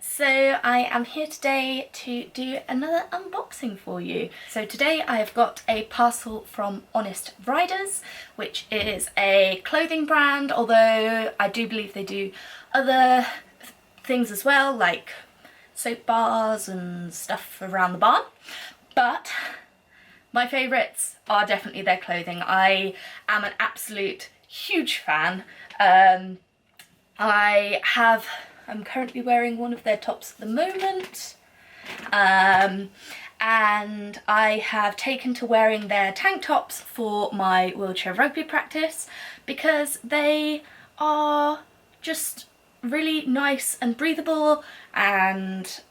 So I am here today to do another unboxing for you. So today I have got a parcel from Honest Riders, which is a clothing brand, although I do believe they do other things as well, like soap bars and stuff around the barn. But my favourites are definitely their clothing. I am an absolute huge fan. I'm currently wearing one of their tops at the moment, and I have taken to wearing their tank tops for my wheelchair rugby practice because they are just really nice and breathable, and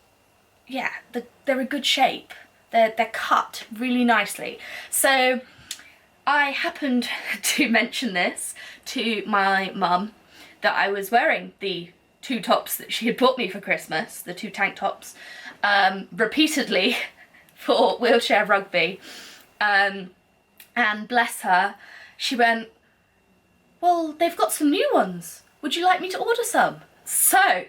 yeah, they're a good shape. They're cut really nicely. So I happened to mention this to my mum, that I was wearing the two tops that she had bought me for Christmas, the two tank tops, repeatedly for wheelchair rugby. And bless her, she went, "Well, they've got some new ones. Would you like me to order some?" So,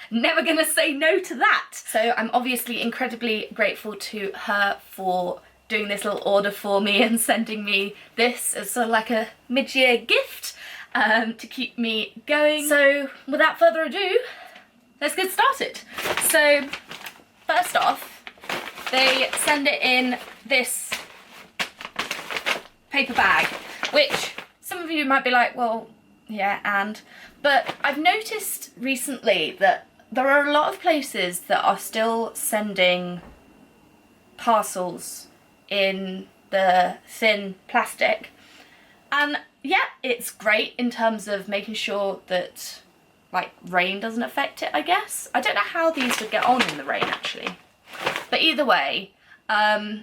never gonna say no to that. So I'm obviously incredibly grateful to her for doing this little order for me and sending me this as sort of like a mid-year gift to keep me going. So without further ado, let's get started. So first off, they send it in this paper bag, which some of you might be like, well, yeah, but I've noticed recently that there are a lot of places that are still sending parcels in the thin plastic, and yeah, it's great in terms of making sure that like rain doesn't affect it, I guess. I don't know how these would get on in the rain actually, but either way, I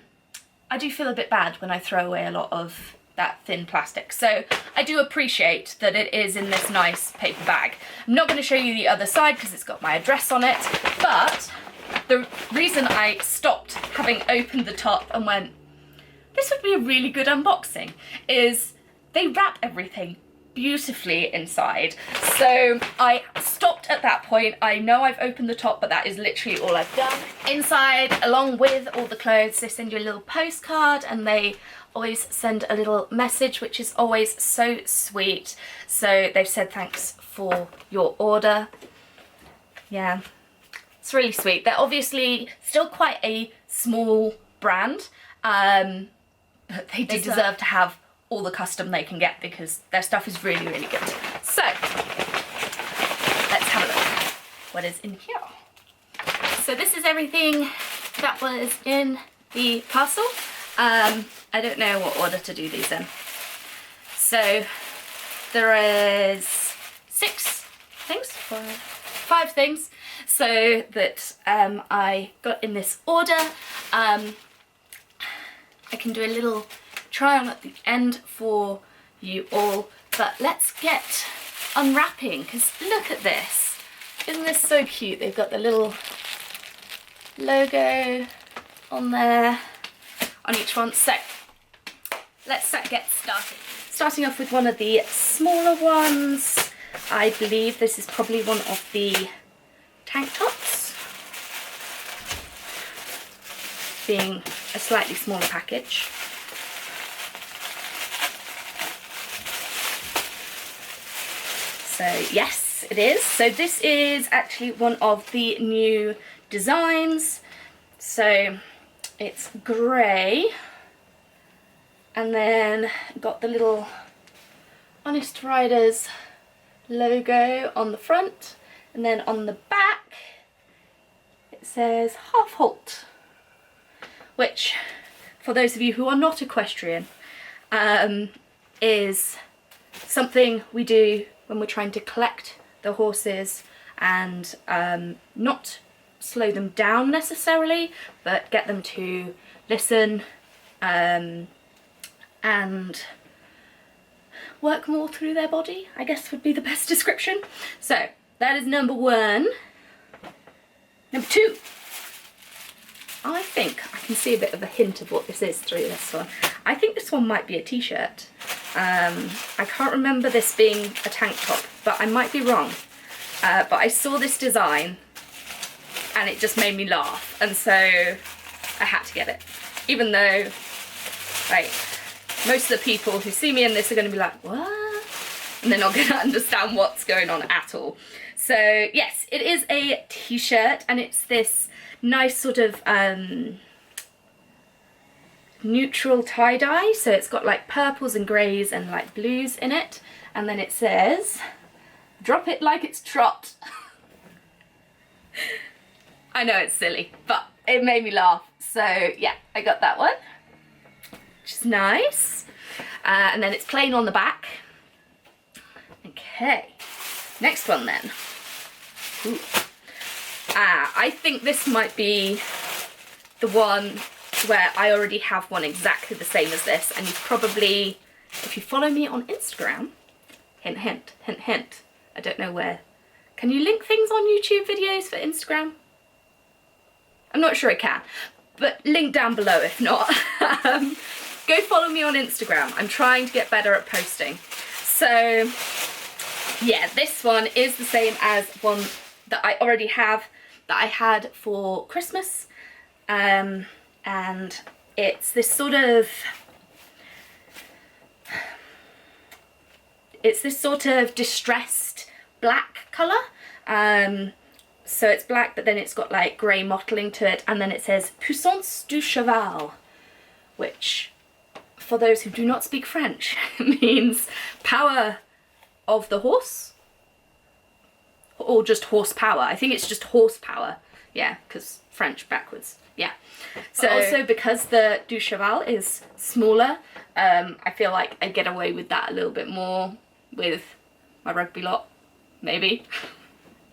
do feel a bit bad when I throw away a lot of that thin plastic, so I do appreciate that it is in this nice paper bag. I'm not going to show you the other side because it's got my address on it, but the reason I stopped having opened the top and went, this would be a really good unboxing, is they wrap everything beautifully inside. So I stopped at that point. I know I've opened the top, but that is literally all I've done. Inside, along with all the clothes, they send you a little postcard, and they always send a little message, which is always so sweet. So they've said thanks for your order. Yeah, it's really sweet. They're obviously still quite a small brand, but they do deserve to have all the custom they can get because their stuff is really, really good. So let's have a look what is in here. So this is everything that was in the parcel. I don't know what order to do these in. So there is 5 things, so that I got in this order. I can do a little try on at the end for you all, but let's get unwrapping, because look at this. Isn't this so cute? They've got the little logo on there on each one. So let's get started. Starting off with one of the smaller ones. I believe this is probably one of the tank tops, being a slightly smaller package. So yes, it is. So this is actually one of the new designs. So it's grey, and then got the little Honest Riders logo on the front, and then on the back it says half halt, which, for those of you who are not equestrian, is something we do when we're trying to collect the horses and not slow them down necessarily, but get them to listen and work more through their body, I guess would be the best description. So that is number 1. Number 2. I think I can see a bit of a hint of what this is through this one. I think this one might be a t-shirt. I can't remember this being a tank top, but I might be wrong. but I saw this design and it just made me laugh, and so I had to get it. Even though, like, most of the people who see me in this are going to be like, what? And they're not going to understand what's going on at all. So yes, it is a t-shirt, and it's this nice sort of neutral tie-dye. So it's got like purples and greys and like blues in it. And then it says, drop it like it's trot. I know it's silly, but it made me laugh. So yeah, I got that one, which is nice. And then it's plain on the back. Okay, next one then. Ooh. I think this might be the one where I already have one exactly the same as this, and you've probably, if you follow me on Instagram, hint, hint, hint, hint, I don't know where. Can you link things on YouTube videos for Instagram? I'm not sure I can, but link down below if not. Go follow me on Instagram. I'm trying to get better at posting. So yeah, this one is the same as one that I already have, that I had for Christmas. And it's this sort of, distressed black colour. So it's black, but then it's got like grey mottling to it, and then it says Puissance du cheval, which, for those who do not speak French, means power of the horse, or just horsepower. I think it's just horsepower, yeah, because French backwards, yeah. So also, because the du cheval is smaller, I feel like I get away with that a little bit more with my rugby lot, maybe.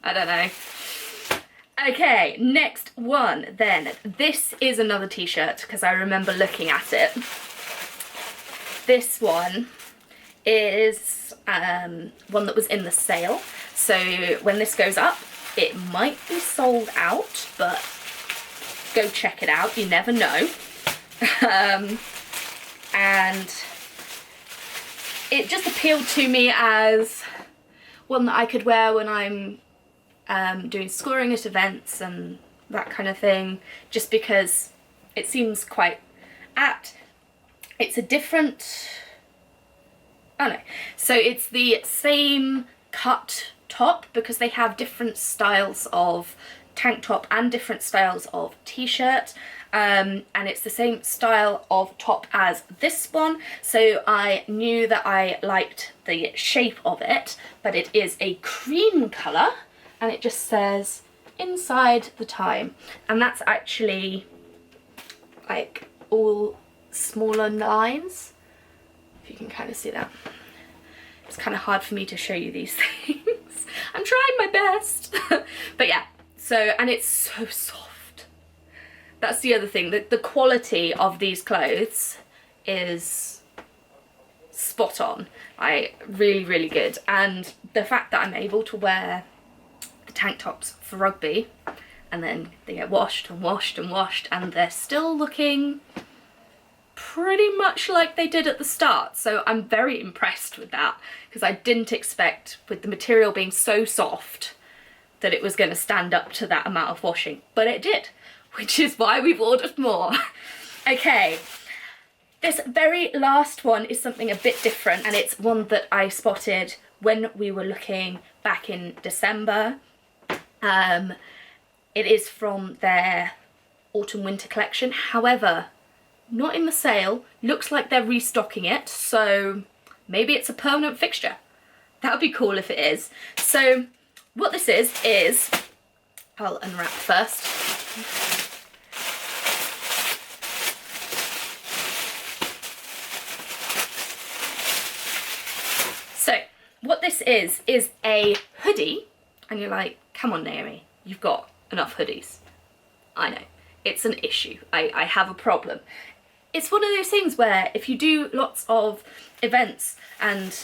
I don't know. Okay, next one then. This is another t-shirt because I remember looking at it. This one is one that was in the sale. So when this goes up, it might be sold out, but go check it out, you never know. And it just appealed to me as one that I could wear when I'm doing scoring at events and that kind of thing, just because it seems quite apt. It's a different, oh no, so it's the same cut top because they have different styles of tank top and different styles of t-shirt, and it's the same style of top as this one, so I knew that I liked the shape of it, but it is a cream colour and it just says inside the time, and that's actually like all smaller lines, if you can kind of see that. It's kind of hard for me to show you these things. I'm trying my best. But yeah, so, and it's so soft. That's the other thing, the quality of these clothes is spot on. Really, really good. And the fact that I'm able to wear the tank tops for rugby, and then they get washed and washed and washed, and they're still looking pretty much like they did at the start. So I'm very impressed with that, because I didn't expect, with the material being so soft, that it was going to stand up to that amount of washing, but it did, which is why we've ordered more. Okay, this very last one is something a bit different, and it's one that I spotted when we were looking back in December. It is from their autumn winter collection, however, not in the sale. Looks like they're restocking it, so maybe it's a permanent fixture. That would be cool if it is. So what this is, I'll unwrap first. So what this is a hoodie, and you're like, come on Naomi, you've got enough hoodies. I know, it's an issue, I have a problem. It's one of those things where if you do lots of events and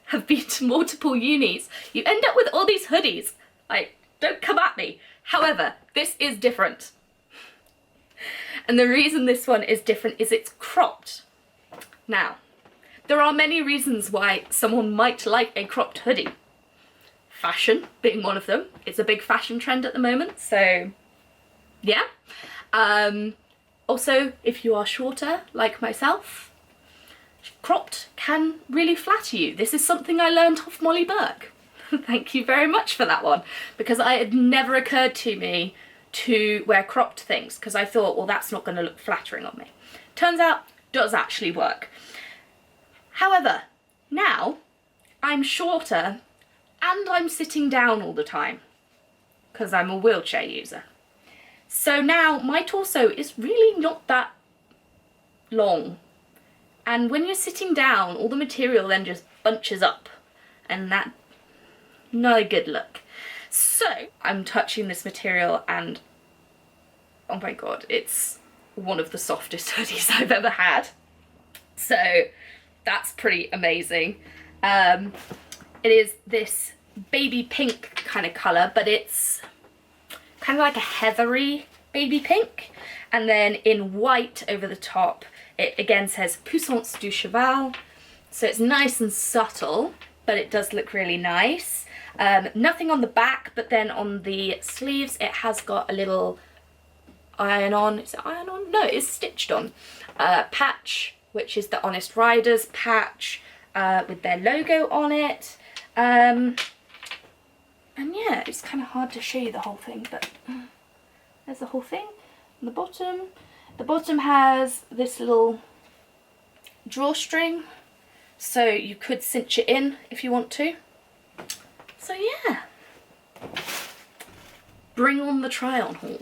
have been to multiple unis, you end up with all these hoodies. Like, don't come at me. However, this is different. And the reason this one is different is it's cropped. Now, there are many reasons why someone might like a cropped hoodie. fashion being one of them. It's a big fashion trend at the moment, so yeah. Also, if you are shorter, like myself, cropped can really flatter you. This is something I learned off Molly Burke. Thank you very much for that one, because it had never occurred to me to wear cropped things, because I thought, well, that's not going to look flattering on me. Turns out, does actually work. However, now I'm shorter and I'm sitting down all the time because I'm a wheelchair user. So now my torso is really not that long. And when you're sitting down, all the material then just bunches up, and that's not a good look. So I'm touching this material and oh my god, it's one of the softest hoodies I've ever had. So that's pretty amazing. It is this baby pink kind of colour, but it's kind of like a heathery baby pink. And then in white over the top, it again says Puissance du Cheval. So it's nice and subtle, but it does look really nice. Nothing on the back, but then on the sleeves it has got a little iron-on, is it iron-on? No, it's stitched on. Patch, which is the Honest Riders patch with their logo on it. And yeah, it's kind of hard to show you the whole thing, but there's the whole thing. On the bottom. The bottom has this little drawstring, so you could cinch it in if you want to. So yeah. Bring on the try-on haul.